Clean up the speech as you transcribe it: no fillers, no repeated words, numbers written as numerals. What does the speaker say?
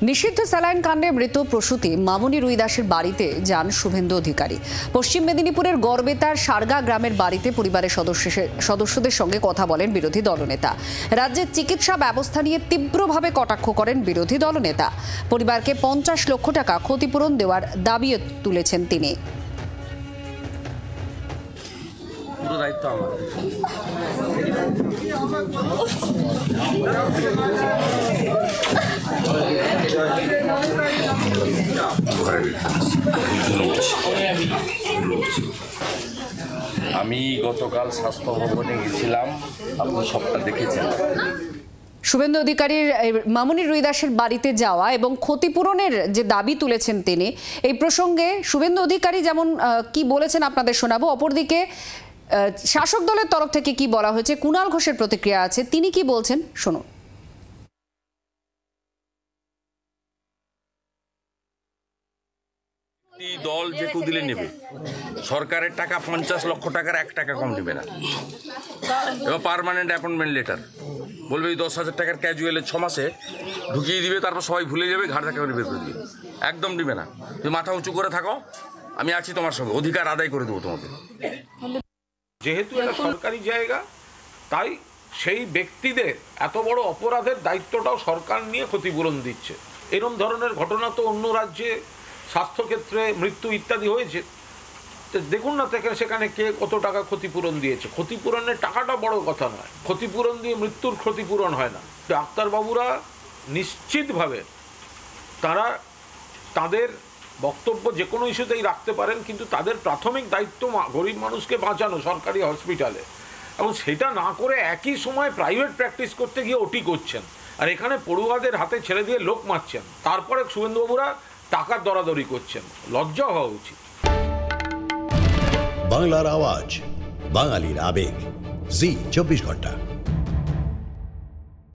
নিষিদ্ধ স্যালাইন কাণ্ডে মৃত প্রসূতি মামনি রুইদাসের বাড়িতে যান শুভেন্দু অধিকারী। পশ্চিম মেদিনীপুরের গড়বেতার সারগা গ্রামের বাড়িতে পরিবারের সদস্যদের সঙ্গে কথা বলেন বিরোধী দলনেতা। রাজ্যের চিকিৎসা ব্যবস্থা নিয়ে তীব্রভাবে কটাক্ষ করেন বিরোধী দলনেতা। পরিবারকে 50 লক্ষ টাকা ক্ষতিপূরণ দেওয়ার দাবিও তুলেছেন তিনি। পুরো দায়িত্ব আমার। আমি গতকাল স্বাস্থ্য ভবনে গেছিলাম, আপনি সবটা দেখেছেন। শুভেন্দু অধিকারীর মামনি রুইদাসের বাড়িতে যাওয়া এবং ক্ষতিপূরণের যে দাবি তুলেছেন তিনি, এই প্রসঙ্গে শুভেন্দু অধিকারী যেমন কি বলেছেন আপনাদের শোনাবো, অপরদিকে শাসক দলের তরফ থেকে কি বলা হয়েছে, কুণাল ঘোষের প্রতিক্রিয়া আছে, তিনি কি বলছেন শুনুন। দল যে কেউ দিলে নেবে, সরকারের টাকা 50 লক্ষ টাকার 1 টাকা কম নেবে না। এবার পার্মানেন্ট অ্যাপয়েন্টমেন্ট লেটার বলবে 10,000 টাকার ক্যাজুয়ালে 6 মাসে ঢুকিয়ে দিবে, তারপর সবাই ভুলে যাবে, ঘাট ধাক্কা করে বের করে দিবে। একদম দিবে না। তুমি মাথা উঁচু করে থাকো, আমি আছি তোমার সঙ্গে, অধিকার আদায় করে দেবো তোমাকে। যেহেতু এটা সরকারি জায়গা, তাই সেই ব্যক্তিদের এত বড় অপরাধের দায়িত্বটাও সরকার নিয়ে ক্ষতিপূরণ দিচ্ছে। এরকম ধরনের ঘটনা তো অন্য রাজ্যে স্বাস্থ্যক্ষেত্রে মৃত্যু ইত্যাদি হয়েছে। দেখুন না সেখানে কে কত টাকা ক্ষতিপূরণ দিয়েছে। ক্ষতিপূরণের টাকাটা বড় কথা নয়, ক্ষতিপূরণ দিয়ে মৃত্যুর ক্ষতিপূরণ হয় না। ডাক্তারবাবুরা নিশ্চিতভাবে তারা তাদের বক্তব্য যে কোনো ইস্যুতেই রাখতে পারেন, কিন্তু তাদের প্রাথমিক দায়িত্ব গরিব মানুষকে বাঁচানো সরকারি হসপিটালে, এবং সেটা না করে একই সময় প্রাইভেট প্র্যাকটিস করতে গিয়ে ওটি করছেন, আর এখানে পড়ুয়াদের হাতে ছেড়ে দিয়ে লোক মারছেন, তারপরে শুভেন্দুবাবুরা টাকার দরাদরি করছেন। লজ্জা হওয়া উচিত। বাংলার আওয়াজ, বাঙালির আবেগ, জি 24 ঘন্টা।